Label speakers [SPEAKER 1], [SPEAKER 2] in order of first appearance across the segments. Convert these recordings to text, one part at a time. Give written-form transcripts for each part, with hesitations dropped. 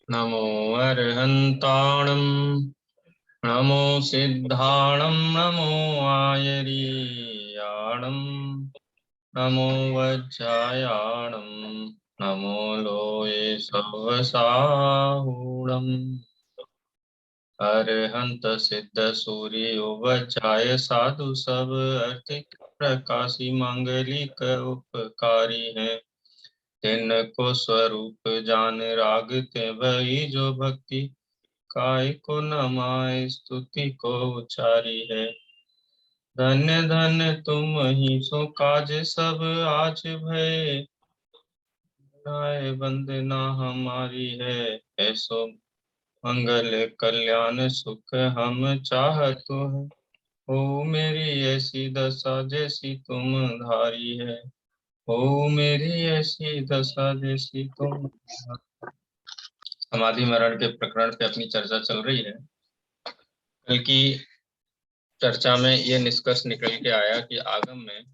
[SPEAKER 1] नमो अर्हन्ताणं नमो सिद्धाणं नमो आयर्याणं नमो वज्रायाणं नमो लोये सवसाहूणम् अरहंत सिद्ध सूर्य वज्राय साधु सब अर्थिक प्रकाशी मांगलिक उपकारी है। तिनको स्वरूप जान रागते वही जो भक्ति काय को नमाय स्तुति को उचारी है। धन्य धन्य तुम ही सो काज सब आज भय नाय वंदना हमारी है। ऐसो मंगल कल्याण सुख हम चाहत है। हो मेरी ऐसी दशा जैसी तुम धारी है। हो मेरी ऐसी दशा जैसी तुम। समाधि मरण के प्रकरण पे अपनी चर्चा चल रही है। कल की चर्चा में यह निष्कर्ष निकल के आया कि आगम में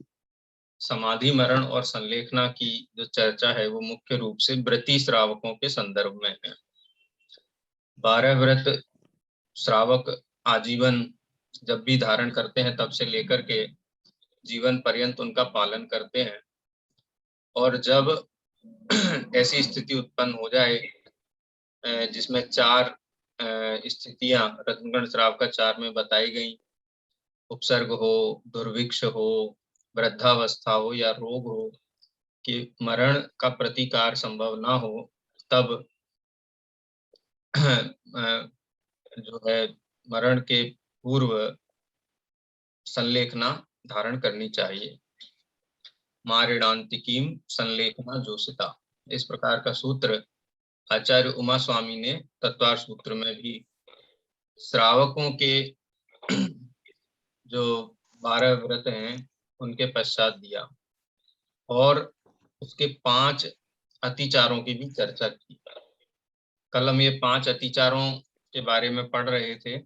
[SPEAKER 1] समाधि मरण और संलेखना की जो चर्चा है वो मुख्य रूप से व्रती श्रावकों के संदर्भ में है। 12 व्रत श्रावक आजीवन जब भी धारण करते हैं तब से लेकर के जीवन पर्यंत उनका पालन करते हैं। और जब ऐसी स्थिति उत्पन्न हो जाए जिसमें 4 स्थितियां रत्नगण श्राव का 4 में बताई गई, उपसर्ग हो, दुर्भिक्ष हो, वृद्धावस्था हो या रोग हो, कि मरण का प्रतिकार संभव ना हो, तब जो है मरण के पूर्व संलेखना धारण करनी चाहिए। मारिणांतिकीम संलेखना जोशिता, इस प्रकार का सूत्र आचार्य उमा स्वामी ने तत्वार सूत्र में भी श्रावकों के जो 12 व्रत हैं उनके पश्चात दिया और उसके 5 अतिचारों की भी चर्चा की। कल हम ये 5 अतिचारों के बारे में पढ़ रहे थे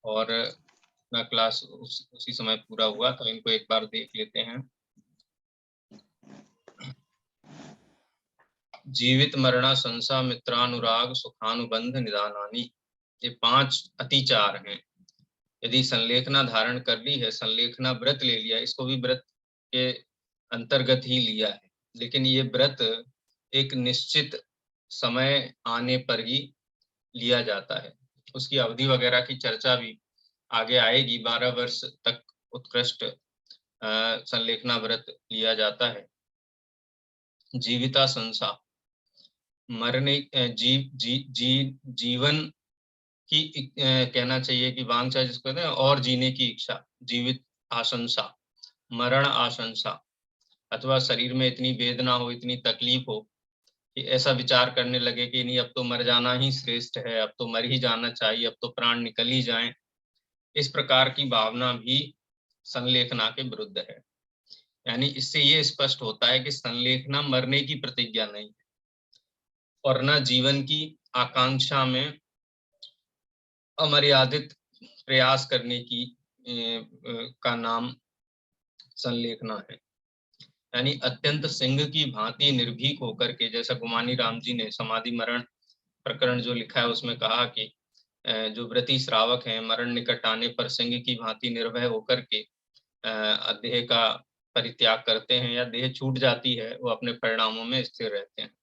[SPEAKER 1] और अपना क्लास उसी समय पूरा हुआ, तो इनको एक बार देख लेते हैं। जीवित मरणा संसा मित्रानुराग सुखानुबंध निदानानि, ये 5 अतिचार हैं। यदि संलेखना धारण कर ली है, संलेखना व्रत ले लिया, इसको भी व्रत के अंतर्गत ही लिया है, लेकिन ये व्रत एक निश्चित समय आने पर ही लिया जाता है। उसकी अवधि वगैरह की चर्चा भी आगे आएगी। 12 वर्ष तक उत्कृष्ट संलेखना व्रत लिया जाता है। जीविता संसा, मरने जीवन की कहना चाहिए कि वांछा जिसको कहते हैं, और जीने की इच्छा, जीवित आशंसा, मरण आशंसा, अथवा शरीर में इतनी वेदना हो, इतनी तकलीफ हो कि ऐसा विचार करने लगे कि नहीं, अब तो मर जाना ही श्रेष्ठ है, अब तो मर ही जाना चाहिए, अब तो प्राण निकल ही जाएं। इस प्रकार की भावना भी संलेखना के विरुद्ध है। यानी इससे ये स्पष्ट होता है कि संलेखना मरने की प्रतिज्ञा नहीं है और न जीवन की आकांक्षा में अमर्यादित प्रयास करने की का नाम संलेखना है। यानी अत्यंत सिंह की भांति निर्भीक होकर के, जैसा गुमानी राम जी ने समाधि मरण प्रकरण जो लिखा है उसमें कहा कि जो व्रती श्रावक हैं मरण निकट आने पर सिंह की भांति निर्भय होकर के देह का परित्याग करते हैं, या देह छूट जाती है, वो अपने परिणामों में स्थिर रहते हैं।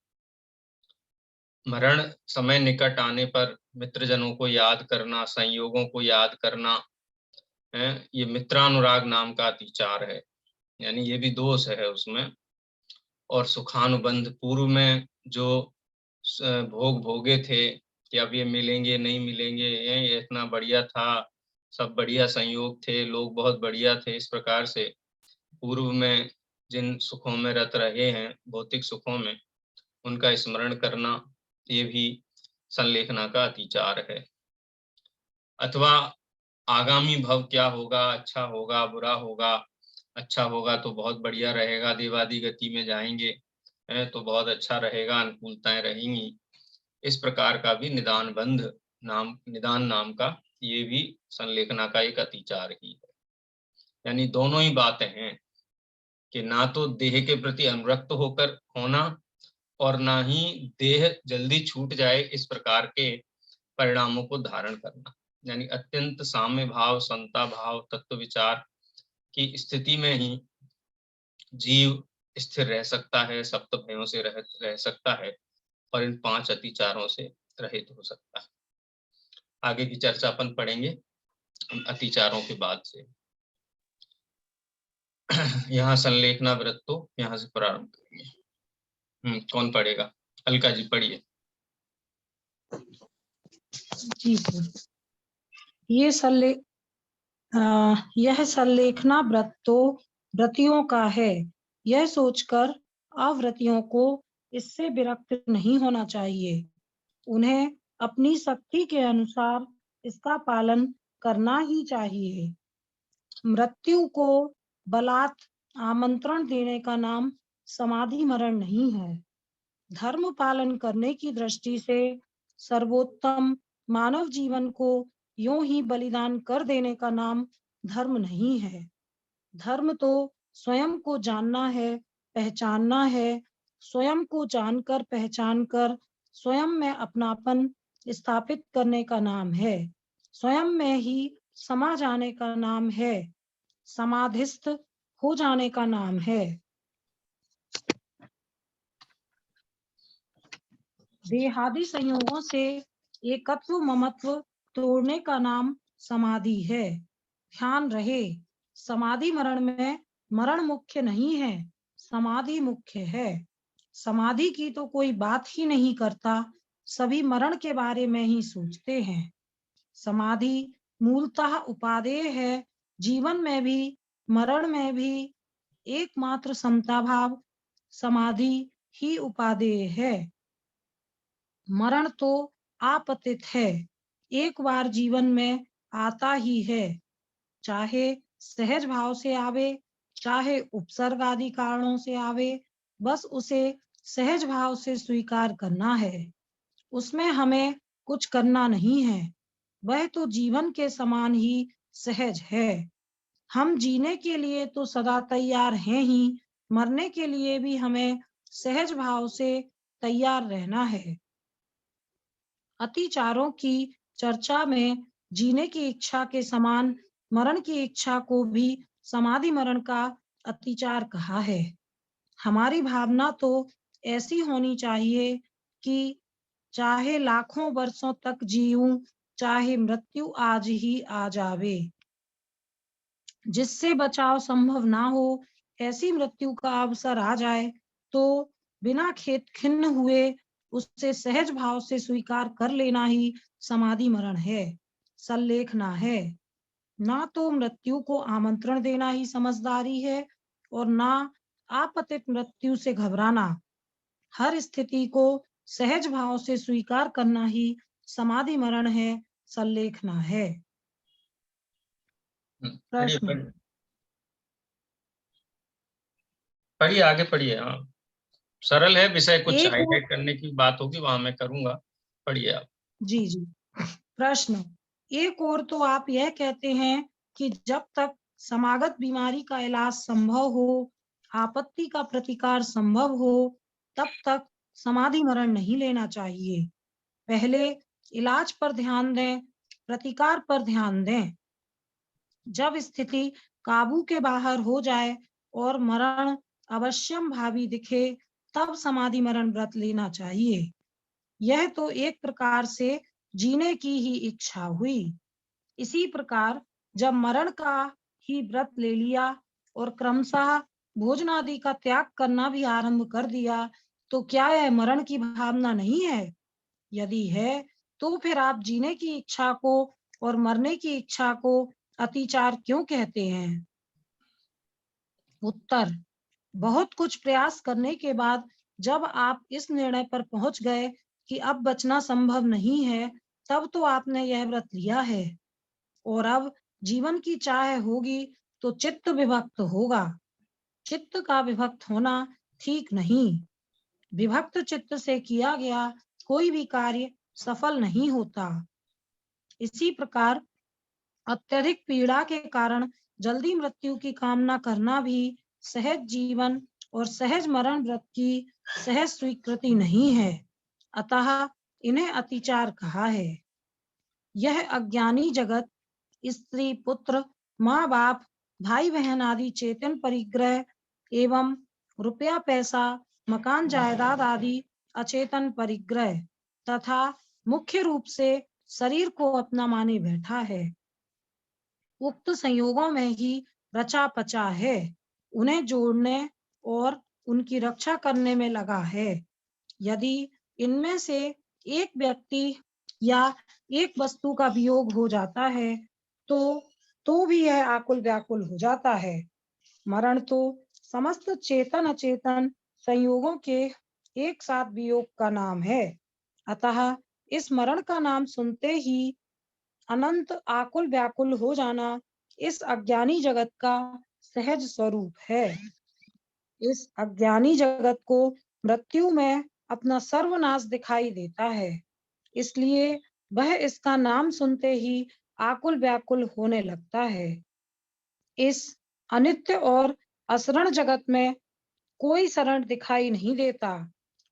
[SPEAKER 1] मरण समय निकट आने पर मित्रजनों को याद करना, संयोगों को याद करना, ये मित्रानुराग नाम का अतिचार है, यानी ये भी दोष है उसमें। और सुखानुबंध, पूर्व में जो भोग भोगे थे कि अब ये मिलेंगे नहीं मिलेंगे, ये इतना बढ़िया था, सब बढ़िया संयोग थे, लोग बहुत बढ़िया थे, इस प्रकार से पूर्व में जिन सुखों में रत रहे हैं, भौतिक सुखों में, उनका स्मरण करना, ये भी संलेखना का अतिचार है। अथवा आगामी भव क्या होगा, अच्छा होगा बुरा होगा, अच्छा होगा तो बहुत बढ़िया रहेगा, देवादि गति में जाएंगे तो बहुत अच्छा रहेगा, अनुकूलताएं रहेंगी, इस प्रकार का भी निदान नाम का ये भी संलेखना का एक अतिचार ही है। यानी दोनों ही बातें हैं कि ना तो देह के प्रति अनुरक्त होकर होना और ना ही देह जल्दी छूट जाए, इस प्रकार के परिणामों को धारण करना। यानी अत्यंत साम्य भाव, समता भाव, तत्व विचार की स्थिति में ही जीव स्थिर रह सकता है, सप्त भयों से रह सकता है और इन 5 अतिचारों से रहित हो सकता है। आगे की चर्चा अपन पढ़ेंगे अतिचारों के बाद से। यहाँ संलेखना व्रत तो यहाँ से प्रारंभ करेंगे। कौन पढ़ेगा? अलका जी पढ़िए।
[SPEAKER 2] जी यह संलेखना व्रत तो व्रतियों का है, यह सोचकर अव्रतियों को इससे विरक्त नहीं होना चाहिए। उन्हें अपनी शक्ति के अनुसार इसका पालन करना ही चाहिए। मृत्यु को बलात् आमंत्रण देने का नाम समाधि मरण नहीं है। धर्म पालन करने की दृष्टि से सर्वोत्तम मानव जीवन को यूं ही बलिदान कर देने का नाम धर्म नहीं है। धर्म तो स्वयं को जानना है, पहचानना है। स्वयं को जानकर पहचानकर स्वयं में अपनापन स्थापित करने का नाम है। स्वयं में ही समा जाने का नाम है। समाधिस्थ हो जाने का नाम है। देहादि संयोगों से एकत्व ममत्व तोड़ने का नाम समाधि है। ध्यान रहे, समाधि मरण में मरण मुख्य नहीं है, समाधि मुख्य है। समाधि की तो कोई बात ही नहीं करता, सभी मरण के बारे में ही सोचते हैं। समाधि मूलतः उपादेय है। जीवन में भी मरण में भी एकमात्र समता भाव समाधि ही उपादेय है। मरण तो आपतित है, एक बार जीवन में आता ही है। चाहे सहज भाव से आवे, चाहे उपसर्ग आदि कारणों से आवे, बस उसे सहज भाव से स्वीकार करना है। उसमें हमें कुछ करना नहीं है, वह तो जीवन के समान ही सहज है। हम जीने के लिए तो सदा तैयार हैं ही, मरने के लिए भी हमें सहज भाव से तैयार रहना है। अतिचारों की चर्चा में जीने की इच्छा के समान मरण की इच्छा को भी समाधि मरण का अतिचार कहा है। हमारी भावना तो ऐसी होनी चाहिए कि चाहे लाखों वर्षों तक जीऊं, चाहे मृत्यु आज ही आ जावे। जिससे बचाव संभव ना हो, ऐसी मृत्यु का अवसर आ जाए तो बिना खेद खिन्न हुए उससे सहज भाव से स्वीकार कर लेना ही समाधि मरण है, संलेखना है। ना तो मृत्यु को आमंत्रण देना ही समझदारी है और ना आपतित मृत्यु से घबराना। हर स्थिति को सहज भाव से स्वीकार करना ही समाधि मरण है, संलेखना है। प्रश्न
[SPEAKER 1] पढ़िए, आगे पढ़िए। हाँ, सरल है विषय, कुछ
[SPEAKER 2] एक
[SPEAKER 1] हाईलाइट करने की बात होगी वहां मैं करूंगा। पढ़िए आप।
[SPEAKER 2] जी जी। प्रश्न, एक और तो आप यह कहते हैं कि जब तक समागत बीमारी का इलाज संभव हो, आपत्ति का प्रतिकार संभव हो, तब तक समाधि मरण नहीं लेना चाहिए। पहले इलाज पर ध्यान दें, प्रतिकार पर ध्यान दें। जब स्थिति काबू के बाहर हो जाए और मरण अवश्यम भावी दिखे, तब समाधि मरण व्रत लेना चाहिए। यह तो एक प्रकार से जीने की ही इच्छा हुई। इसी प्रकार जब मरण का ही व्रत ले लिया और क्रमशः भोजन आदि का त्याग करना भी आरंभ कर दिया, तो क्या यह मरण की भावना नहीं है? यदि है तो फिर आप जीने की इच्छा को और मरने की इच्छा को अतिचार क्यों कहते हैं? उत्तर, बहुत कुछ प्रयास करने के बाद जब आप इस निर्णय पर पहुंच गए कि अब बचना संभव नहीं है, तब तो आपने यह व्रत लिया है और अब जीवन की चाह होगी तो चित्त विभक्त होगा। चित्त का विभक्त होना ठीक नहीं। विभक्त चित्त से किया गया कोई भी कार्य सफल नहीं होता। इसी प्रकार अत्यधिक पीड़ा के कारण जल्दी मृत्यु की कामना करना भी सहज जीवन और सहज मरण व्रत की सहज स्वीकृति नहीं है, अतः इन्हें अतिचार कहा है। यह अज्ञानी जगत स्त्री पुत्र माँ बाप भाई बहन आदि चेतन परिग्रह एवं रुपया पैसा मकान जायदाद आदि अचेतन परिग्रह तथा मुख्य रूप से शरीर को अपना माने बैठा है। उक्त संयोगों में ही रचा पचा है, उन्हें जोड़ने और उनकी रक्षा करने में लगा है। यदि इनमें से एक व्यक्ति या एक वस्तु का वियोग हो जाता है तो भी यह आकुल व्याकुल हो जाता है। मरण तो समस्त चेतन अचेतन संयोगों के एक साथ वियोग का नाम है। अतः इस मरण का नाम सुनते ही अनंत आकुल व्याकुल हो जाना इस अज्ञानी जगत का सहज स्वरूप है। इस अज्ञानी जगत को मृत्यु में अपना सर्वनाश दिखाई देता है, इसलिए वह इसका नाम सुनते ही आकुल व्याकुल होने लगता है। इस अनित्य और असरण जगत में कोई शरण दिखाई नहीं देता,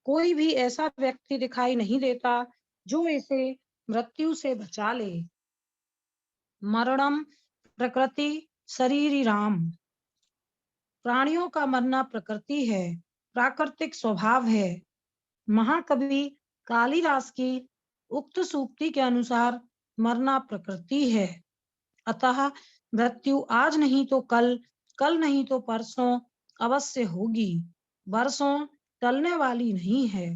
[SPEAKER 2] कोई भी ऐसा व्यक्ति दिखाई नहीं देता जो इसे मृत्यु से बचा ले। मरणम प्रकृति शरीरिराम, प्राणियों का मरना प्रकृति है, प्राकृतिक स्वभाव है। महाकवि कालिदास की उक्त सूक्ति के अनुसार मरना प्रकृति है, अतः मृत्यु आज नहीं तो कल, कल नहीं तो परसों अवश्य होगी, वर्षों टलने वाली नहीं है।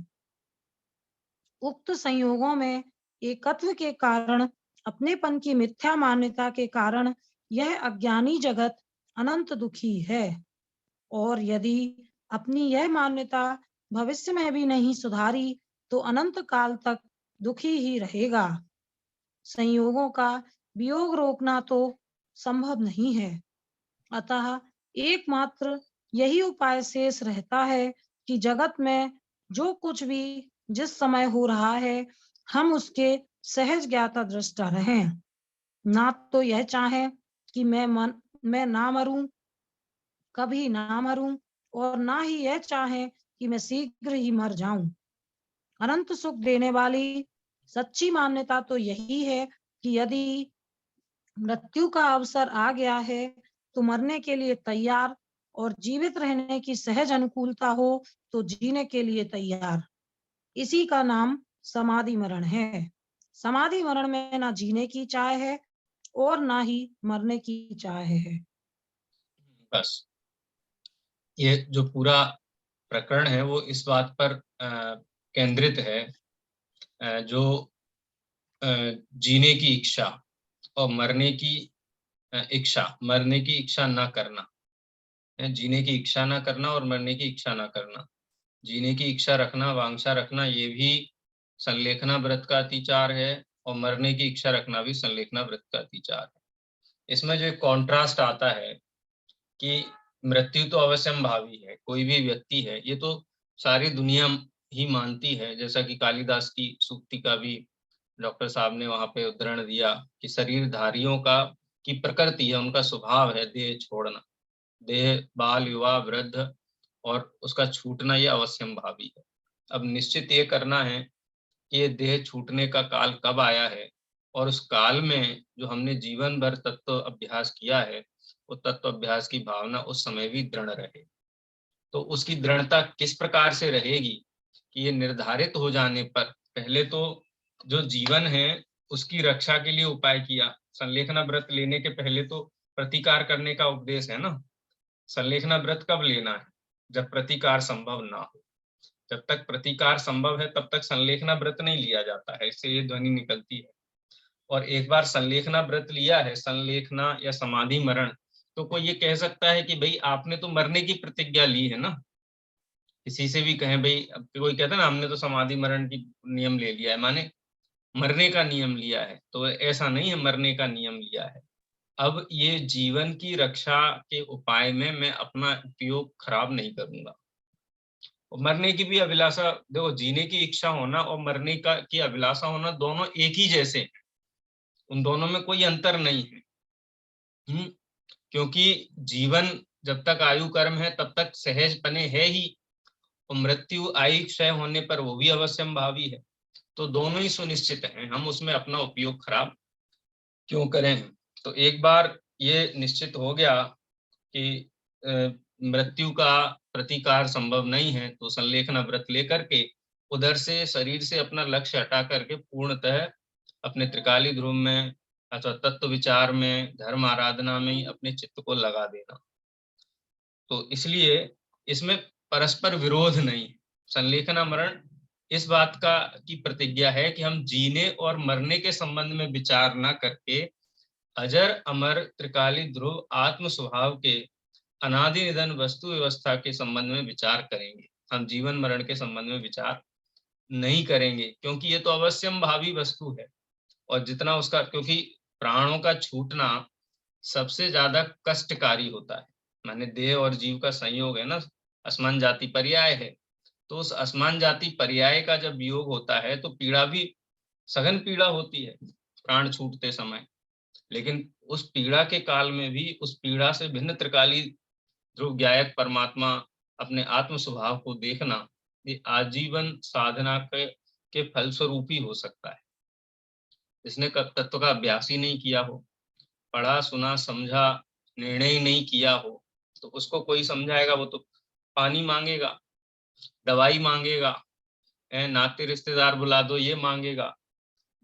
[SPEAKER 2] उक्त संयोगों में एकत्व के कारण, अपनेपन की मिथ्या मान्यता के कारण यह अज्ञानी जगत अनंत दुखी है, और यदि अपनी यह मान्यता भविष्य में भी नहीं सुधारी तो अनंत काल तक दुखी ही रहेगा। संयोगों का वियोग रोकना तो संभव नहीं है, अतः एकमात्र यही उपाय शेष रहता है कि जगत में जो कुछ भी जिस समय हो रहा है, हम उसके सहज ज्ञाता दृष्टा रहें। ना तो यह चाहे कि मैं ना मरूं, कभी ना मरूं, और ना ही यह चाहे कि मैं शीघ्र ही मर जाऊं। अनंत सुख देने वाली सच्ची मान्यता तो यही है कि यदि मृत्यु का अवसर आ गया है तो मरने के लिए तैयार, और जीवित रहने की सहज अनुकूलता हो तो जीने के लिए तैयार। इसी का नाम समाधि मरण है। समाधि मरण में ना जीने की चाह है और ना ही मरने की चाह है।
[SPEAKER 1] बस ये जो पूरा प्रकरण है वो इस बात पर केंद्रित है, जो जीने की इच्छा और मरने की इच्छा, मरने की इच्छा ना करना, जीने की इच्छा ना करना और मरने की इच्छा ना करना। जीने की इच्छा रखना, वांछा रखना, ये भी संलेखना व्रत का अतिचार है, और मरने की इच्छा रखना भी संलेखना व्रत का अतिचार है। इसमें जो एक कॉन्ट्रास्ट आता है कि मृत्यु तो अवश्यंभावी है, कोई भी व्यक्ति है, ये तो सारी दुनिया ही मानती है, जैसा कि कालिदास की सूक्ति का भी डॉक्टर साहब ने वहां पे उदाहरण दिया कि शरीरधारियों का की प्रकृति है, उनका स्वभाव है देह छोड़ना, देह बाल युवा वृद्ध, और उसका छूटना ये अवश्यंभावी है। अब निश्चित ये करना है कि ये देह छूटने का काल कब आया है, और उस काल में जो हमने जीवन भर तत्व अभ्यास किया है, वो तत्व अभ्यास की भावना उस समय भी दृढ़ रहे। तो उसकी दृढ़ता किस प्रकार से रहेगी कि ये निर्धारित हो जाने पर पहले तो जो जीवन है उसकी रक्षा के लिए उपाय किया। संलेखना व्रत लेने के पहले तो प्रतिकार करने का उपदेश है ना। संलेखना व्रत कब लेना है? जब प्रतिकार संभव ना हो। जब तक प्रतिकार संभव है तब तक संलेखना व्रत नहीं लिया जाता है, इससे ये ध्वनि निकलती है। और एक बार संलेखना व्रत लिया है, संलेखना या समाधि मरण, तो कोई ये कह सकता है कि भाई आपने तो मरने की प्रतिज्ञा ली है ना। किसी से भी कहें भाई, अब कोई कहता है ना हमने तो समाधि मरण की नियम ले लिया है, माने मरने का नियम लिया है, तो ऐसा नहीं है, मरने का नियम लिया है। अब ये जीवन की रक्षा के उपाय में मैं अपना उपयोग खराब नहीं करूंगा। और मरने की भी अभिलाषा, देखो जीने की इच्छा होना और मरने का की अभिलाषा होना दोनों एक ही जैसे हैं, उन दोनों में कोई अंतर नहीं है। क्योंकि जीवन जब तक आयु कर्म है तब तक सहज पने है ही, और मृत्यु आई क्षय होने पर वो भी अवश्यम भावी है। तो दोनों ही सुनिश्चित हैं, हम उसमें अपना उपयोग खराब क्यों करें। तो एक बार ये निश्चित हो गया कि मृत्यु का प्रतिकार संभव नहीं है, तो संलेखना व्रत लेकर के उधर से शरीर से अपना लक्ष्य हटा करके पूर्णतः अपने त्रिकाली ध्रुव में अथवा तत्व विचार में, धर्म आराधना में ही अपने चित्त को लगा देना। तो इसलिए इसमें परस्पर विरोध नहीं। संलेखना मरण इस बात का की प्रतिज्ञा है कि हम जीने और मरने के संबंध में विचार ना करके अजर अमर त्रिकाली ध्रुव आत्म स्वभाव के अनादि निधन वस्तु व्यवस्था के संबंध में विचार करेंगे। हम जीवन मरण के संबंध में विचार नहीं करेंगे, क्योंकि ये तो अवश्यम भावी वस्तु है। और जितना उसका, क्योंकि प्राणों का छूटना सबसे ज्यादा कष्टकारी होता है, माने देह और जीव का संयोग है ना, असमान जाति पर्याय है। तो उस असमान जाति पर्याय का जब वियोग होता है तो पीड़ा भी सघन पीड़ा होती है प्राण छूटते समय। लेकिन उस पीड़ा के काल में भी उस पीड़ा से भिन्न त्रिकाली ध्रुव ज्ञायक परमात्मा अपने आत्म स्वभाव को देखना, ये आजीवन साधना के फलस्वरूप ही हो सकता है। जिसने तत्व का अभ्यास ही नहीं किया हो, पढ़ा सुना समझा निर्णय ही नहीं किया हो, तो उसको कोई समझाएगा वो तो पानी मांगेगा, दवाई मांगेगा, नाते रिश्तेदार बुला दो ये मांगेगा।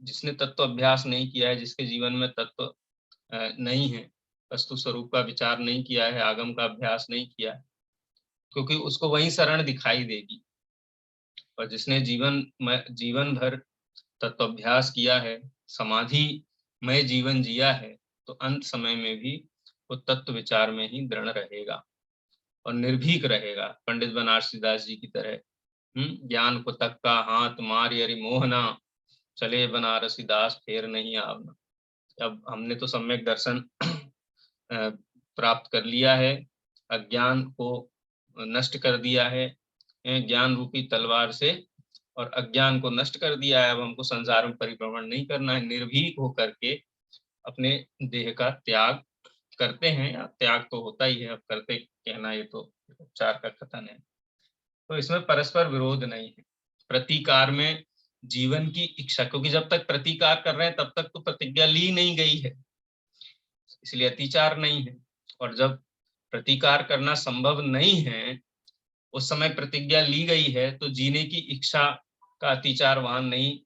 [SPEAKER 1] जिसने तत्व अभ्यास नहीं किया है, जिसके जीवन में तत्व नहीं है, वस्तु स्वरूप का विचार नहीं किया है, आगम का अभ्यास नहीं किया है, क्योंकि उसको वही शरण दिखाई देगी। और जिसने जीवन भर तत्व अभ्यास किया है, समाधि में जीवन जिया है, तो अंत समय में भी वो तत्व विचार में ही दृढ़ रहेगा और निर्भीक रहेगा, पंडित बनारसी दास जी की तरह। ज्ञान को तक्का हाथ मार यरि मोहना, चले बनारसी दास फेर नहीं आवना। अब हमने तो सम्यक दर्शन प्राप्त कर लिया है, अज्ञान को नष्ट कर दिया है ज्ञान रूपी तलवार से, और अज्ञान को नष्ट कर दिया है। अब हमको संसार में परिभ्रमण नहीं करना है, निर्भीक होकर के अपने देह का त्याग करते हैं। या त्याग तो होता ही है, अब करते कहना ये तो उपचार का कथन है। तो इसमें परस्पर विरोध नहीं है। प्रतिकार में जीवन की इच्छा, क्योंकि जब तक प्रतिकार कर रहे हैं तब तक तो प्रतिज्ञा ली नहीं गई है, इसलिए अतिचार नहीं है। और जब प्रतिकार करना संभव नहीं है, उस समय प्रतिज्ञा ली गई है, तो जीने की इच्छा का अतिचार वहां नहीं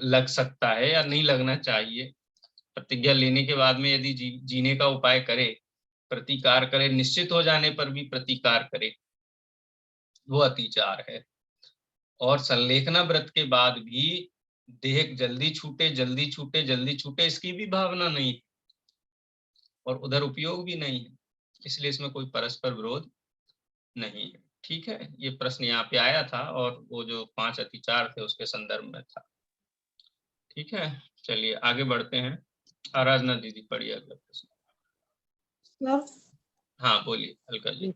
[SPEAKER 1] लग सकता है या नहीं लगना चाहिए। प्रतिज्ञा लेने के बाद में यदि जीने का उपाय करे, प्रतिकार करे, निश्चित हो जाने पर भी प्रतिकार करे, वो अतिचार है। और संलेखना व्रत के बाद भी देह जल्दी छूटे जल्दी छूटे जल्दी छूटे, इसकी भी भावना नहीं है और उधर उपयोग भी नहीं है, इसलिए इसमें कोई परस्पर विरोध नहीं है। ठीक है, ये प्रश्न यहाँ पे आया था और वो जो 5 अतिचार थे उसके संदर्भ में था। ठीक है, चलिए आगे बढ़ते हैं। आराधना दीदी पढ़िए अगला प्रश्न। हाँ बोलिए अलका जी।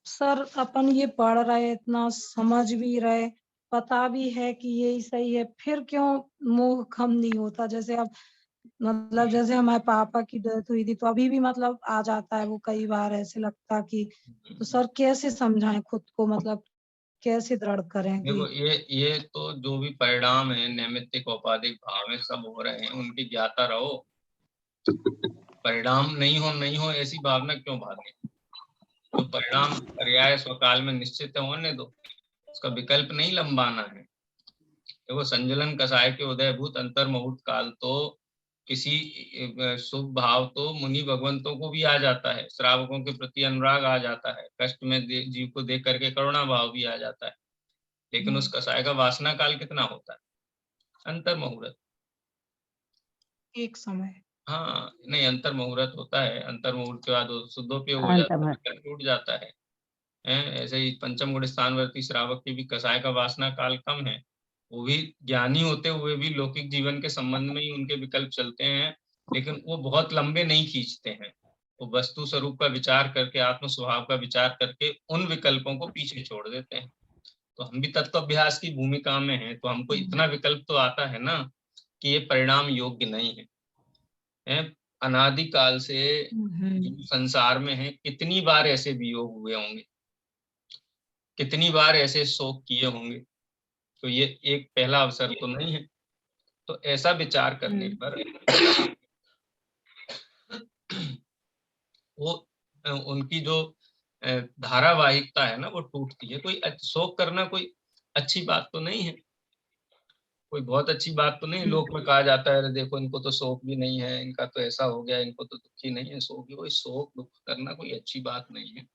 [SPEAKER 2] सर अपन ये पढ़ रहे, इतना समझ भी रहे, पता भी है कि यही सही है, फिर क्यों मोह कम नहीं होता? जैसे अब मतलब जैसे हमारे पापा की डेथ हुई थी तो अभी भी मतलब आ जाता है वो, कई बार ऐसे लगता कि, तो सर कैसे समझाएं खुद को, मतलब कैसे दृढ़ करें
[SPEAKER 1] देखो
[SPEAKER 2] कि
[SPEAKER 1] ये तो जो भी परिणाम है, नैमित्तिक औपाधिक भाव में सब हो रहे हैं, उनकी ज्ञाता रहो। परिणाम नहीं हो ऐसी भावना क्यों भागे? जो परिणाम पर्याय स्वकाल में निश्चित है होने दो, उसका विकल्प नहीं लंबाना है। देखो संजलन कसाय के उदयभूत अंतर मुहूर्त काल तो किसी शुभ भाव तो मुनि भगवंतों को भी आ जाता है, श्रावकों के प्रति अनुराग आ जाता है, कष्ट में जीव को देख करके करुणा भाव भी आ जाता है। लेकिन उस कसाय का वासना काल कितना होता है? अंतर मुहूर्त,
[SPEAKER 2] एक समय।
[SPEAKER 1] हाँ नहीं अंतर मुहूर्त होता है, अंतर मुहूर्त के बाद शुद्धोपयोग हो जाता है, टूट जाता है। ऐसे ही पंचम गुण स्थानवर्ती श्रावक की भी कसाय का वासना काल कम है, वो भी ज्ञानी होते हुए भी लौकिक जीवन के संबंध में ही उनके विकल्प चलते हैं, लेकिन वो बहुत लंबे नहीं खींचते हैं। वो वस्तु स्वरूप का विचार करके, आत्म स्वभाव का विचार करके उन विकल्पों को पीछे छोड़ देते हैं। तो हम भी तत्व अभ्यास की भूमिका में हैं, तो हमको इतना विकल्प तो आता है ना कि ये परिणाम योग्य नहीं है। अनादिकाल से संसार में है, कितनी बार ऐसे वियोग हुए होंगे, कितनी बार ऐसे शोक किए होंगे, तो ये एक पहला अवसर तो नहीं है। तो ऐसा विचार करने पर वो उनकी जो धारावाहिकता है ना वो टूटती है। कोई शोक करना कोई अच्छी बात तो नहीं है, कोई बहुत अच्छी बात तो नहीं। लोक में कहा जाता है अरे देखो इनको तो शोक भी नहीं है, इनका तो ऐसा हो गया, इनको तो दुखी नहीं है। शोक कोई शोक दुख करना कोई अच्छी बात नहीं है।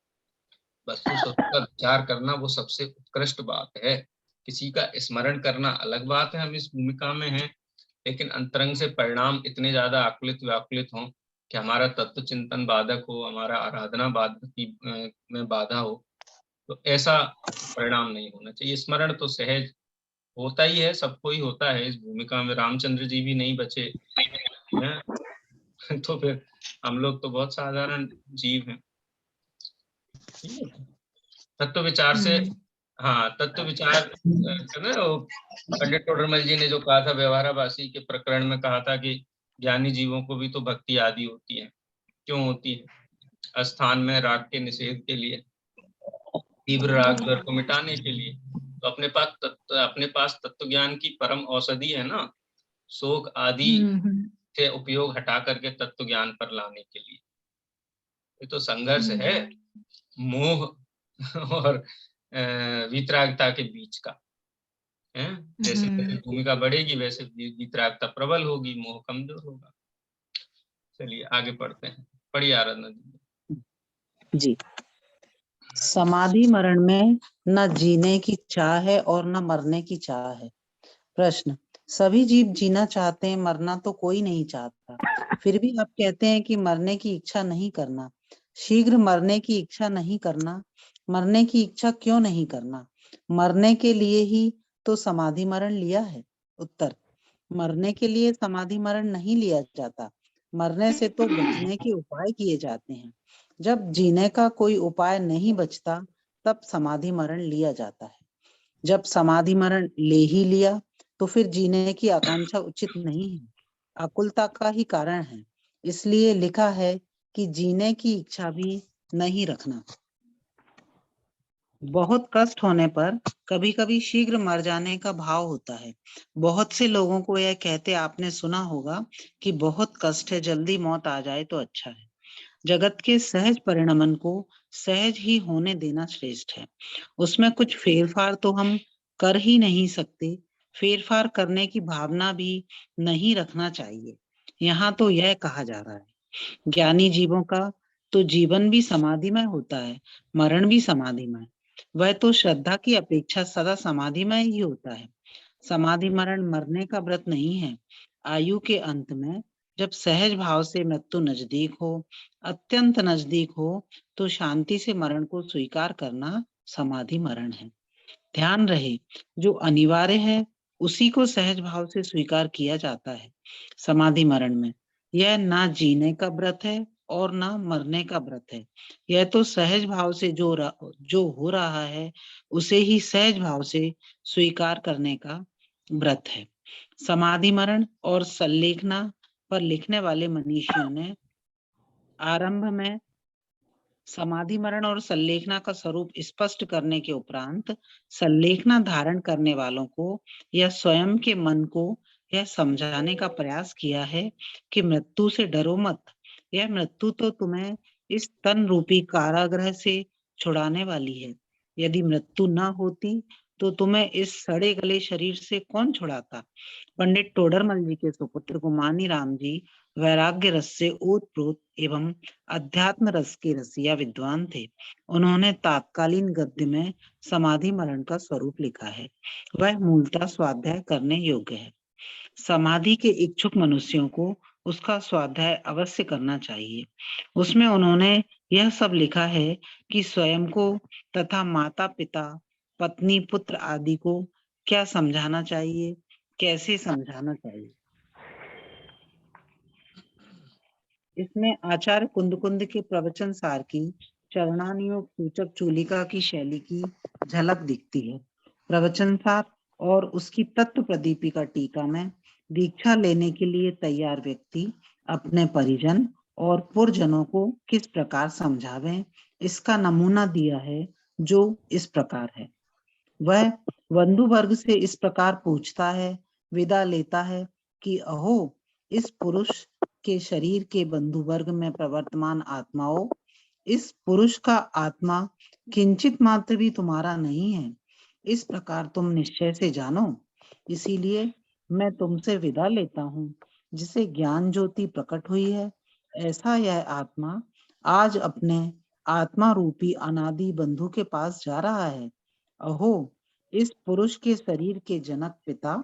[SPEAKER 1] वस्तु का विचार करना वो सबसे उत्कृष्ट बात है। किसी का स्मरण करना अलग बात है, हम इस भूमिका में हैं, लेकिन अंतरंग से परिणाम इतने ज्यादा आकुलित व्याकुलित हों कि हमारा तत्व चिंतन बाधक हो, हमारा आराधना में बाधा हो, तो ऐसा परिणाम नहीं होना चाहिए। स्मरण तो सहज होता ही है, सबको ही होता है। इस भूमिका में रामचंद्र जी भी नहीं बचे हैं तो फिर हम लोग तो बहुत साधारण जीव हैं। ठीक है, तत्व विचार से, हाँ तत्व विचार करना। पंडित टोडरमल जी ने जो कहा था व्यवहाराभासी के प्रकरण में, कहा था कि ज्ञानी जीवों को भी तो भक्ति आदि होती है। क्यों होती है? स्थान में राग के निषेध के लिए, तीव्र राग द्वेष को मिटाने के लिए। तो अपने पास तत्व ज्ञान की परम औषधि है ना, शोक आदि से उपयोग हटा करके तत्व ज्ञान पर लाने के लिए। ये तो संघर्ष है मोह और वितरागता के बीच का है। जैसे जैसे भूमिका बढ़ेगी वैसे वितरागता प्रबल होगी, मोह कमजोर होगा। चलिए आगे पढ़ते हैं, पढ़िए आराधना
[SPEAKER 3] जी। समाधि मरण में न जीने की चाह है और न मरने की चाह है। प्रश्न, सभी जीव जीना चाहते हैं, मरना तो कोई नहीं चाहता, फिर भी आप कहते हैं कि मरने की इच्छा नहीं करना। शीघ्र मरने की इच्छा नहीं करना, मरने की इच्छा क्यों नहीं करना? मरने के लिए ही तो समाधि मरण लिया है। उत्तर, मरने के लिए समाधि मरण नहीं लिया जाता, मरने से तो बचने के उपाय किए जाते हैं। जब जीने का कोई उपाय नहीं बचता तब समाधि मरण लिया जाता है। जब समाधि मरण ले ही लिया तो फिर जीने की आकांक्षा उचित नहीं है, आकुलता का ही कारण है। इसलिए लिखा है कि जीने की इच्छा भी नहीं रखना। बहुत कष्ट होने पर कभी कभी शीघ्र मर जाने का भाव होता है। बहुत से लोगों को यह कहते आपने सुना होगा कि बहुत कष्ट है, जल्दी मौत आ जाए तो अच्छा है। जगत के सहज परिणमन को सहज ही होने देना श्रेष्ठ है। उसमें कुछ फेरफार तो हम कर ही नहीं सकते, फेरफार करने की भावना भी नहीं रखना चाहिए। यहाँ तो यह कहा जा रहा है, ज्ञानी जीवों का तो जीवन भी समाधिमय होता है, मरण भी समाधिमय। वह तो श्रद्धा की अपेक्षा सदा समाधिमय ही होता है। समाधि मरण मरने का व्रत नहीं है। आयु के अंत में जब सहज भाव से मृत्यु नजदीक हो, अत्यंत नजदीक हो, तो शांति से मरण को स्वीकार करना समाधि मरण है। ध्यान रहे, जो अनिवार्य है उसी को सहज भाव से स्वीकार किया जाता है। समाधि मरण में यह ना जीने का व्रत है और ना मरने का व्रत है। यह तो सहज भाव से जो हो रहा है उसे ही सहज भाव से स्वीकार करने का व्रत है। समाधि मरण और संलेखना पर लिखने वाले मनीषियों ने आरंभ में समाधि मरण और संलेखना का स्वरूप स्पष्ट करने के उपरांत संलेखना धारण करने वालों को या स्वयं के मन को यह समझाने का प्रयास किया है कि मृत्यु से डरो मत। यह मृत्यु तो तुम्हें इस तन रूपी कारागृह से छुड़ाने वाली है। यदि मृत्यु न होती तो तुम्हें इस सड़े गले शरीर से कौन छुड़ाता? पंडित टोडरमल जी के सुपुत्र गुमानी राम जी वैराग्य रस से ओतप्रोत एवं अध्यात्म रस के रसिया विद्वान थे। उन्होंने तात्कालीन गद्य में समाधि मरण का स्वरूप लिखा है। वह मूलतः स्वाध्याय करने योग्य है। समाधि के इच्छुक मनुष्यों को उसका स्वाध्याय अवश्य करना चाहिए। उसमें उन्होंने यह सब लिखा है कि स्वयं को तथा माता पिता पत्नी पुत्र आदि को क्या समझाना चाहिए, कैसे समझाना चाहिए। इसमें आचार्य कुंद के प्रवचन सार की चरणानुयोग सूचक चूलिका की शैली की झलक दिखती है। प्रवचन सार और उसकी तत्व प्रदीपिका टीका में दीक्षा लेने के लिए तैयार व्यक्ति अपने परिजन और पुरजनों को किस प्रकार समझावें, इसका नमूना दिया है। जो इस प्रकार है। वह बंधु वर्ग से इस प्रकार पूछता है, विदा लेता है कि अहो, इस पुरुष के शरीर के बंधु वर्ग में प्रवर्तमान आत्माओं, इस पुरुष का आत्मा किंचित मात्र भी तुम्हारा नहीं है, इस प्रकार तुम निश्चय से जानो। इसीलिए मैं तुमसे विदा लेता हूँ। जिसे ज्ञान ज्योति प्रकट हुई है, ऐसा यह आत्मा आज अपने आत्मा रूपी अनादि बंधु के पास जा रहा है। अहो, इस पुरुष के शरीर के जनक पिता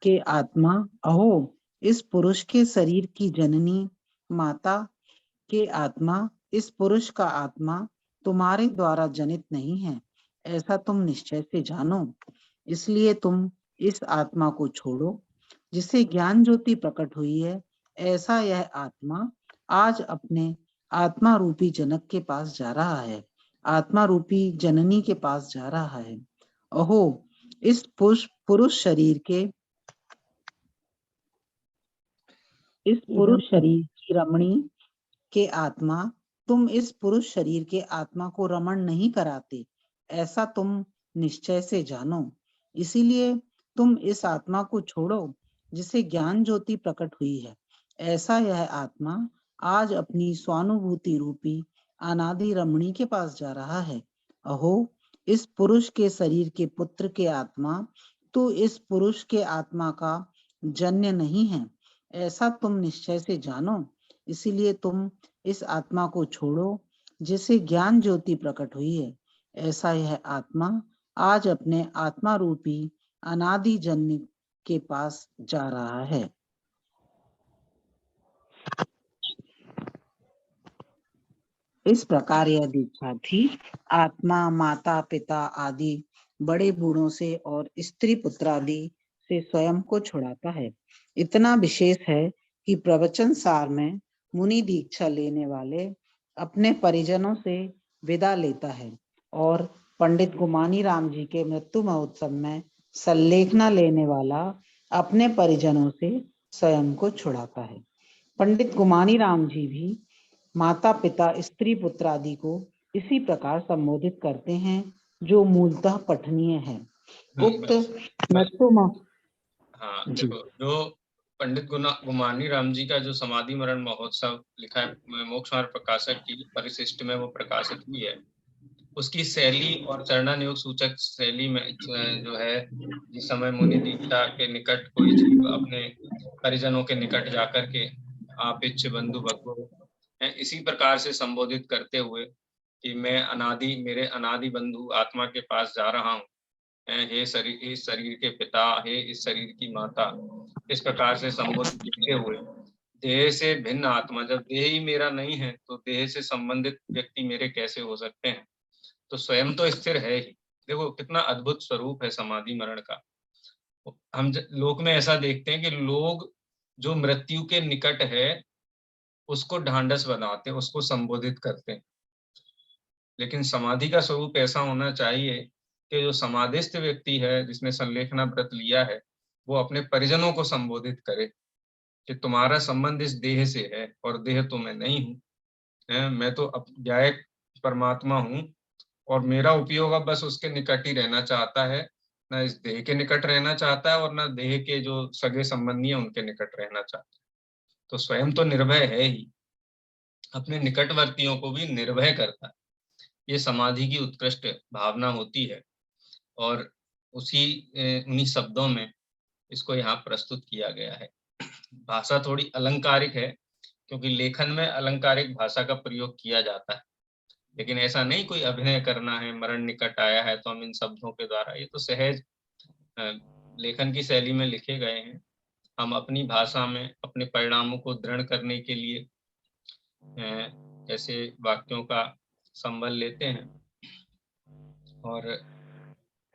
[SPEAKER 3] के आत्मा, अहो, इस पुरुष के शरीर की जननी माता के आत्मा, इस पुरुष का आत्मा तुम्हारे द्वारा जनित नहीं है, ऐसा तुम निश्चय से जानो। इसलिए तुम इस आत्मा को छोड़ो। जिसे ज्ञान ज्योति प्रकट हुई है, ऐसा यह आत्मा आज अपने आत्मा रूपी जनक के पास जा रहा है, आत्मा रूपी जननी के पास जा रहा है। अहो, इस पुरुष शरीर की रमणी के आत्मा, तुम इस पुरुष शरीर के आत्मा को रमण नहीं कराते, ऐसा तुम निश्चय से जानो। इसीलिए तुम इस आत्मा को छोड़ो जिसे ज्ञान ज्योति प्रकट हुई है, ऐसा यह आत्मा आज अपनी स्वानुभूति रूपी अनादि रमणी के पास जा रहा है। अहो, इस पुरुष के शरीर के पुत्र के आत्मा, तो इस पुरुष के आत्मा का जन्य नहीं है, ऐसा तुम निश्चय से जानो। इसीलिए तुम इस आत्मा को छोड़ो जिसे ज्ञान ज्योति प्रकट हुई है, ऐसा यह आत्मा आज अपने आत्मा रूपी अनादि जन्य के पास जा रहा है। इस प्रकार यह दीक्षार्थी आत्मा माता पिता आदि बड़े बूढ़ों से और स्त्री पुत्र आदि से स्वयं को छुड़ाता है। इतना विशेष है कि प्रवचन सार में मुनि दीक्षा लेने वाले अपने परिजनों से विदा लेता है और पंडित गुमानी राम जी के मृत्यु महोत्सव में संलेखना लेने वाला अपने परिजनों से स्वयं को छुड़ाता है। पंडित गुमानी राम जी भी माता पिता स्त्री पुत्र आदि को इसी प्रकार संबोधित करते हैं, जो मूलतः पठनीय है। उक्त
[SPEAKER 1] हाँ, देखो, जो पंडित गुमानी राम जी का जो समाधि मरण महोत्सव लिखा है मोक्ष मार्ग प्रकाशक की परिशिष्ट में वो प्रकाशित हुई है, उसकी शैली और चरणानुयोग सूचक शैली में जो है, जिस समय मुनि दीक्षा के निकट कोई जीव अपने परिजनों के निकट जाकर के आप इच्छ बंधु भगवो, इसी प्रकार से संबोधित करते हुए कि मैं मेरे अनादि बंधु आत्मा के पास जा रहा हूँ, हे शरीर, इस शरीर के पिता, हे इस शरीर की माता, इस प्रकार से संबोधित करते हुए देह से भिन्न आत्मा, जब देह ही मेरा नहीं है तो देह से संबंधित व्यक्ति मेरे कैसे हो सकते हैं, तो स्वयं तो स्थिर है ही। देखो कितना अद्भुत स्वरूप है समाधि मरण का। हम लोक में ऐसा देखते हैं कि लोग जो मृत्यु के निकट है उसको ढांढस बनाते हैं, उसको संबोधित करते हैं, लेकिन समाधि का स्वरूप ऐसा होना चाहिए कि जो समाधिस्थ व्यक्ति है, जिसने संलेखना व्रत लिया है, वो अपने परिजनों को संबोधित करे कि तुम्हारा संबंध इस देह से है और देह तो मैं नहीं हूँ, मैं तो ज्ञायक परमात्मा हूँ और मेरा उपयोग अब बस उसके निकट ही रहना चाहता है, ना इस देह के निकट रहना चाहता है और ना देह के जो सगे संबंधी है उनके निकट रहना चाहता है। तो स्वयं तो निर्भय है ही, अपने निकटवर्तियों को भी निर्भय करता है। ये समाधि की उत्कृष्ट भावना होती है और उन्हीं शब्दों में इसको यहाँ प्रस्तुत किया गया है। भाषा थोड़ी अलंकारिक है क्योंकि लेखन में अलंकारिक भाषा का प्रयोग किया जाता है, लेकिन ऐसा नहीं कोई अभिनय करना है, मरण निकट आया है तो हम इन शब्दों के द्वारा, ये तो सहज लेखन की शैली में लिखे गए हैं। हम अपनी भाषा में अपने परिणामों को दृढ़ करने के लिए ऐसे वाक्यों का संबल लेते हैं और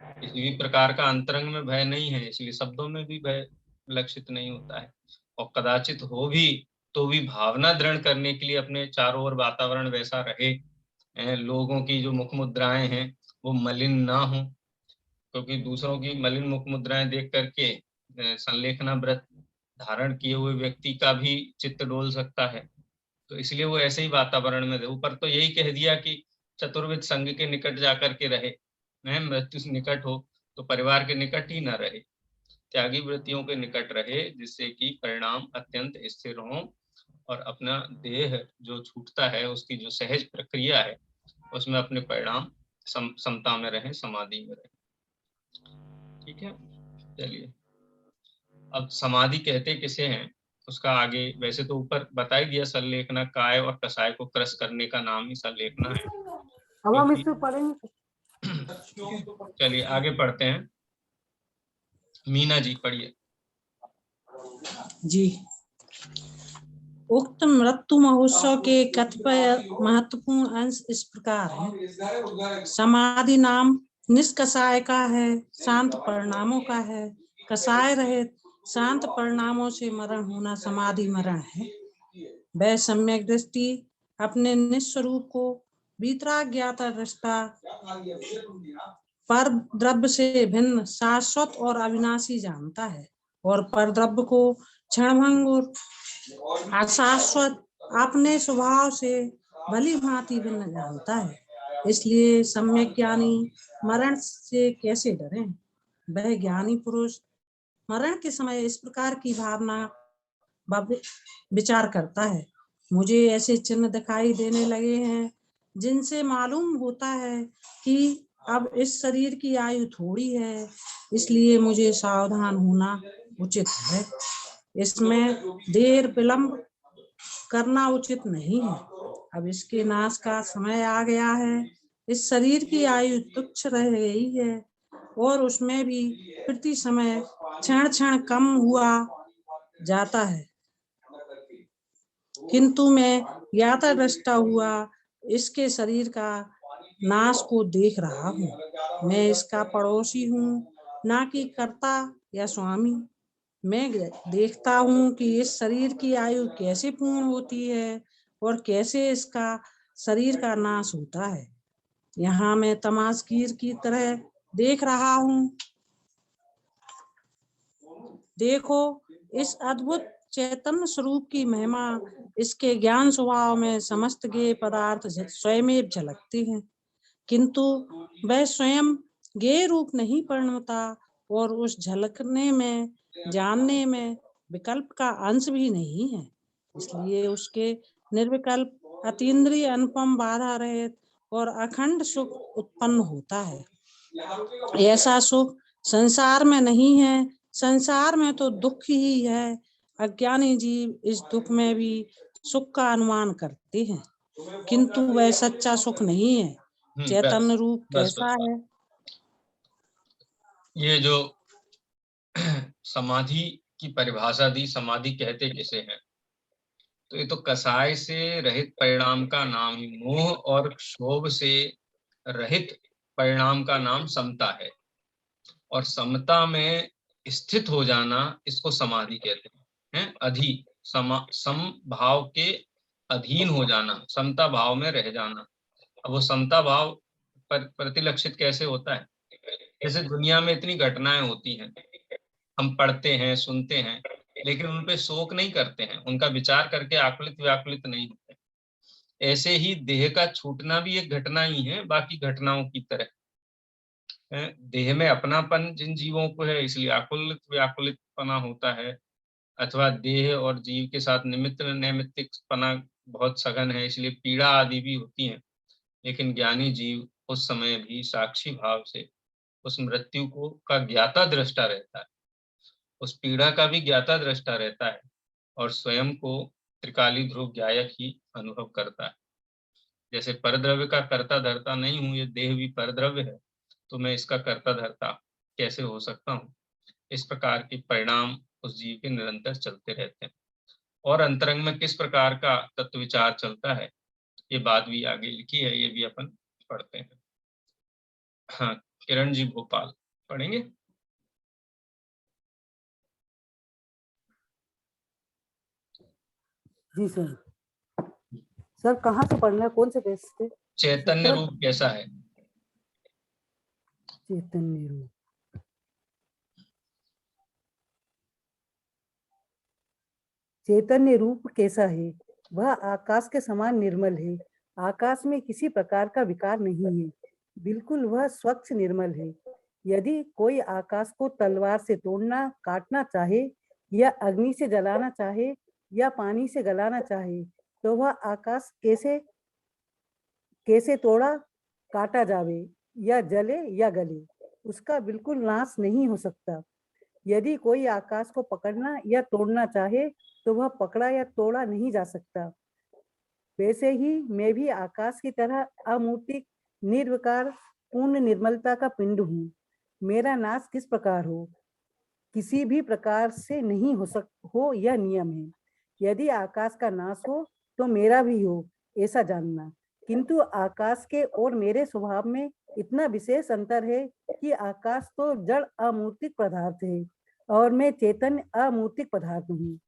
[SPEAKER 1] किसी भी प्रकार का अंतरंग में भय नहीं है, इसलिए शब्दों में भी भय लक्षित नहीं होता है। और कदाचित हो भी तो भी भावना दृढ़ करने के लिए अपने चारों ओर वातावरण वैसा रहे, लोगों की जो मुख मुद्राएं हैं वो मलिन ना हो, क्योंकि दूसरों की मलिन मुख मुद्राएं देख करके संलेखना व्रत धारण किए हुए व्यक्ति का भी चित्त डोल सकता है। तो इसलिए वो ऐसे ही वातावरण में ऊपर तो यही कह दिया कि चतुर्विध संघ के निकट जाकर के रहे, मृत्यु से निकट हो तो परिवार के निकट ही न रहे, त्यागी वृत्तियों के निकट रहे, जिससे कि परिणाम अत्यंत स्थिर हों और अपना देह जो छूटता है उसकी जो सहज प्रक्रिया है उसमें अपने परिणाम समता में रहे, समाधि में रहे। ठीक है, चलिए अब समाधि कहते किसे हैं उसका आगे, वैसे तो ऊपर बता ही दिया, संलेखना काय और कसाय को क्रस करने का नाम ही संलेखना है।
[SPEAKER 4] अब हम इसमें पढ़ेंगे।
[SPEAKER 1] चलिए आगे पढ़ते हैं। मीना जी पढ़िए।
[SPEAKER 2] जी, उक्त मृत्यु महोत्सव के कतिपय महत्वपूर्ण अंश इस प्रकार हैं। समाधि नाम निष्कषाय का है, शांत परिणामों का है। कषाय रहित शांत परिणामों से मरण होना समाधि मरण है। वह सम्यक दृष्टि अपने निस्वरूप को वीतराज्ञाता दृष्टा पर द्रव्य से भिन्न शाश्वत और अविनाशी जानता है और पर द्रव्य को क्षणभंग और अशाश्वत अपने स्वभाव से भली भांति भिन्न जानता है। इसलिए सम्यक ज्ञानी मरण से कैसे डरे? वह ज्ञानी पुरुष मरण के समय इस प्रकार की भावना विचार करता है, मुझे ऐसे चिन्ह दिखाई देने लगे हैं जिनसे मालूम होता है कि अब इस शरीर की आयु थोड़ी है, इसलिए मुझे सावधान होना उचित है। इसमें देर विलंब करना उचित नहीं है। अब इसके नाश का समय आ गया है। इस शरीर की आयु तुच्छ रह गई है और उसमें भी प्रति समय क्षण क्षण कम हुआ जाता है, किंतु मैं ज्ञाता दृष्टा हुआ इसके शरीर का नाश को देख रहा हूँ। मैं इसका पड़ोसी हूँ, ना कि कर्ता या स्वामी। मैं देखता हूँ कि इस शरीर की आयु कैसे पूर्ण होती है और कैसे इसका शरीर का नाश होता है। यहाँ मैं तमाशगीर की तरह देख रहा हूँ। देखो इस अद्भुत चैतन्य स्वरूप की महिमा, इसके ज्ञान स्वभाव में समस्त ज्ञेय पदार्थ स्वयं झलकते हैं, किंतु वह स्वयं ज्ञेय रूप नहीं परिणमता और उस झलकने में जानने में विकल्प का अंश भी नहीं है। इसलिए उसके निर्विकल्प अतीन्द्रिय अनुपम बाधा रहित और अखंड सुख उत्पन्न होता है। ऐसा सुख संसार में नहीं है। संसार में तो दुख ही है। अज्ञानी जीव इस दुख में भी सुख का अनुमान करते हैं, किंतु वह सच्चा सुख नहीं है। चैतन्य रूप कैसा है?
[SPEAKER 1] ये जो समाधि की परिभाषा दी, समाधि कहते किसे हैं, तो ये तो कसाय से रहित परिणाम का नाम ही, मोह और क्षोभ से रहित परिणाम का नाम समता है, और समता में स्थित हो जाना इसको समाधि कहते हैं। सम भाव के अधीन हो जाना, समता भाव में रह जाना। अब वो समता भाव प्रतिलक्षित कैसे होता है? जैसे दुनिया में इतनी घटनाएं होती हैं, हम पढ़ते हैं, सुनते हैं, लेकिन उन पे शोक नहीं करते हैं, उनका विचार करके आकुलित व्याकुलित नहीं होते। ऐसे ही देह का छूटना भी एक घटना ही है, बाकी घटनाओं की तरह। देह में अपनापन जिन जीवों को है इसलिए आकुलित व्याकुलितपना होता है, अथवा देह और जीव के साथ निमित्त नैमित्तिकपना बहुत सघन है इसलिए पीड़ा आदि भी होती है। लेकिन ज्ञानी जीव उस समय भी साक्षी भाव से उस मृत्यु को का ज्ञाता दृष्टा रहता है, उस पीड़ा का भी ज्ञाता दृष्टा रहता है, और स्वयं को त्रिकाली ध्रुव ज्ञायक ही अनुभव करता है। जैसे परद्रव्य का कर्ता धर्ता नहीं हूं, ये देह भी परद्रव्य है, तो मैं इसका कर्ता धर्ता कैसे हो सकता हूँ? इस प्रकार के परिणाम उस जीव के निरंतर चलते रहते हैं। और अंतरंग में किस प्रकार का तत्व विचार चलता है, ये बात भी आगे लिखी है, ये भी अपन पढ़ते हैं। हाँ, किरण जी भोपाल पढ़ेंगे।
[SPEAKER 4] जी सर। सर कहाँ से पढ़ना है, कौन से पेज से?
[SPEAKER 1] चैतन्य रूप कैसा है?
[SPEAKER 4] चैतन्य रूप। चैतन्य रूप कैसा है? वह आकाश के समान निर्मल है आकाश में किसी प्रकार का विकार नहीं है, बिल्कुल वह स्वच्छ निर्मल है। यदि कोई आकाश को तलवार से तोड़ना काटना चाहे या अग्नि से जलाना चाहे या पानी से गलाना चाहे तो वह आकाश कैसे कैसे तोड़ा काटा जावे या जले या गले, उसका बिल्कुल नाश नहीं हो सकता। यदि कोई आकाश को पकड़ना या तोड़ना चाहे तो वह पकड़ा या तोड़ा नहीं जा सकता। वैसे ही मैं भी आकाश की तरह अमूर्तिक निर्विकार पूर्ण निर्मलता का पिंड हूँ। मेरा नाश किस प्रकार हो, किसी भी प्रकार से नहीं हो यह नियम है। यदि आकाश का नाश हो तो मेरा भी हो, ऐसा जानना। किंतु आकाश के और मेरे स्वभाव में इतना विशेष अंतर है कि आकाश तो जड़ अमूर्तिक पदार्थ है और मैं चैतन्य अमूर्तिक पदार्थ हूँ।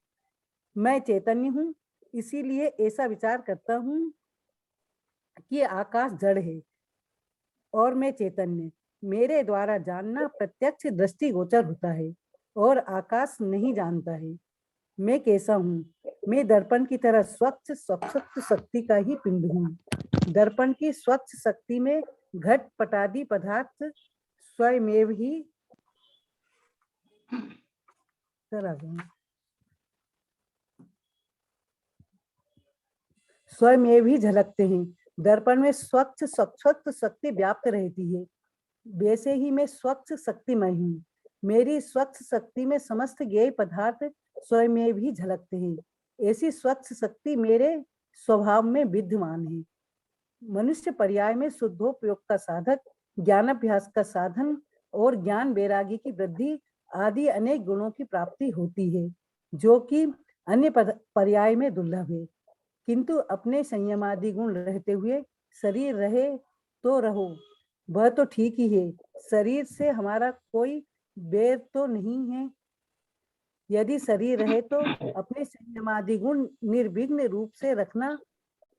[SPEAKER 4] मैं चैतन्य हूँ, इसीलिए ऐसा विचार करता हूँ कि आकाश जड़ है और मैं चैतन्य। मेरे द्वारा जानना प्रत्यक्ष दृष्टिगोचर होता है और आकाश नहीं जानता है। मैं कैसा हूँ? मैं दर्पण की तरह स्वच्छ स्वच्छ शक्ति का ही पिंड हूँ। दर्पण की स्वच्छ शक्ति में घट पटादी पदार्थ स्वयमेव ही स्वयमेव ही झलकते हैं। दर्पण में स्वच्छ स्वच्छ शक्ति व्याप्त रहती है, वैसे ही मैं स्वच्छ शक्तिमय हूँ। मेरी स्वच्छ शक्ति में समस्त ज्ञेय पदार्थ स्वयमेव ही झलकते हैं। ऐसी स्वच्छ शक्ति मेरे स्वभाव में विद्यमान है। मनुष्य पर्याय में शुद्धोपयोग का साधक, ज्ञानाभ्यास का साधन और ज्ञान वैरागी की वृद्धि आदि अनेक गुणों की प्राप्ति होती है, जो कि अन्य पर्याय में दुर्लभ है। किंतु अपने संयमादि गुण रहते हुए शरीर रहे तो रहो, वह तो ठीक ही है। शरीर से हमारा कोई बैर तो नहीं है। यदि शरीर रहे तो अपने संयमादि गुण निर्विघ्न रूप से रखना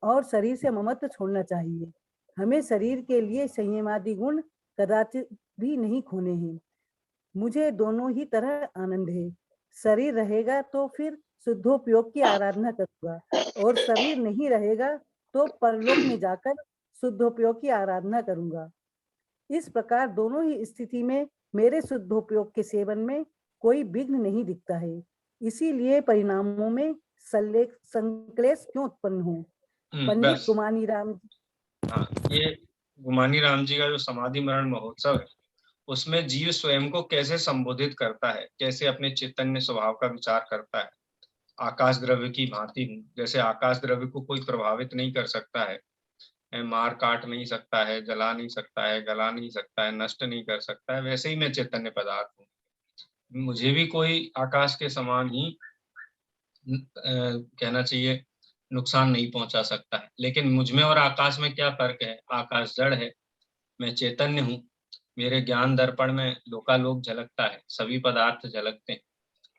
[SPEAKER 4] और शरीर से ममत्व छोड़ना चाहिए। हमें शरीर के लिए संयमादि गुण कदाचित भी नहीं खोने हैं। मुझे दोनों ही तरह आनंद है। शरीर रहेगा तो फिर शुद्धोपयोग की आराधना करूंगा और शरीर नहीं रहेगा तो परलोक में जाकर शुद्धोपयोग की आराधना करूंगा। इस प्रकार दोनों ही स्थिति में मेरे शुद्धोपयोग के सेवन में कोई विघ्न नहीं दिखता है। इसीलिए परिणामों में संक्लेश क्यों उत्पन्न हो। पंडित गुमानी राम।
[SPEAKER 1] हाँ, ये गुमानी राम जी का जो समाधि मरण महोत्सव है, उसमें जीव स्वयं को कैसे संबोधित करता है, कैसे अपने चैतन्य स्वभाव का विचार करता है। आकाश द्रव्य की भांति हूँ, जैसे आकाश द्रव्य को कोई प्रभावित नहीं कर सकता है, मार काट नहीं सकता है, जला नहीं सकता है, गला नहीं सकता है, नष्ट नहीं कर सकता है, वैसे ही मैं चैतन्य पदार्थ हूँ। मुझे भी कोई आकाश के समान ही कहना चाहिए नुकसान नहीं पहुंचा सकता है। लेकिन मुझ में और आकाश में क्या फर्क है? आकाश जड़ है, मैं चैतन्य हूँ। मेरे ज्ञान दर्पण में लोकालोक झलकता है, सभी पदार्थ झलकते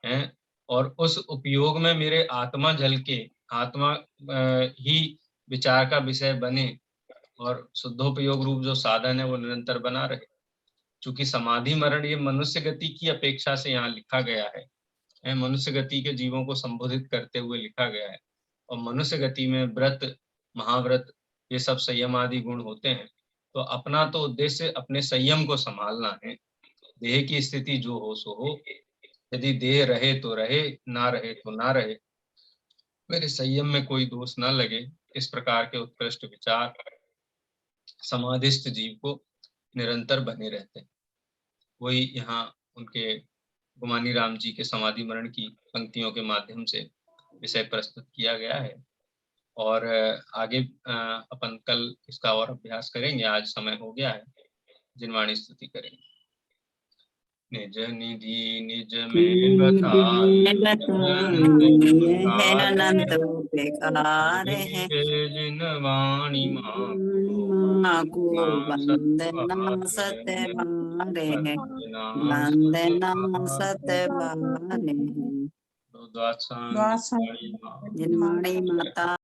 [SPEAKER 1] हैं और उस उपयोग में मेरे आत्मा झलके, आत्मा ही विचार का विषय बने और शुद्धोपयोग रूप जो साधन है वो निरंतर बना रहे। चूंकि समाधि मरण ये मनुष्य गति की अपेक्षा से यहाँ लिखा गया है, मनुष्य गति के जीवों को संबोधित करते हुए लिखा गया है। और मनुष्य गति में व्रत, महाव्रत, ये सब संयम आदि गुण होते हैं। तो अपना तो उद्देश्य अपने संयम को संभालना है। देह की स्थिति जो हो सो हो, यदि देह रहे तो रहे, ना रहे तो ना रहे, मेरे संयम में कोई दोष ना लगे। इस प्रकार के उत्कृष्ट विचार समाधिस्थ जीव को निरंतर बने रहते हैं। वही यहाँ उनके गुमानी राम जी के समाधि मरण की पंक्तियों के माध्यम से विषय प्रस्तुत किया गया है। और आगे अपन कल इसका और अभ्यास करेंगे। आज समय हो गया है, जिनवाणी स्तुति करेंगे। निज निधि निज में
[SPEAKER 3] अनंत बेकार है,
[SPEAKER 1] जिनवाणी
[SPEAKER 3] माँ को वंदना सत्य बारे है, वंदना सत्य बारे है। जिनवाणी माता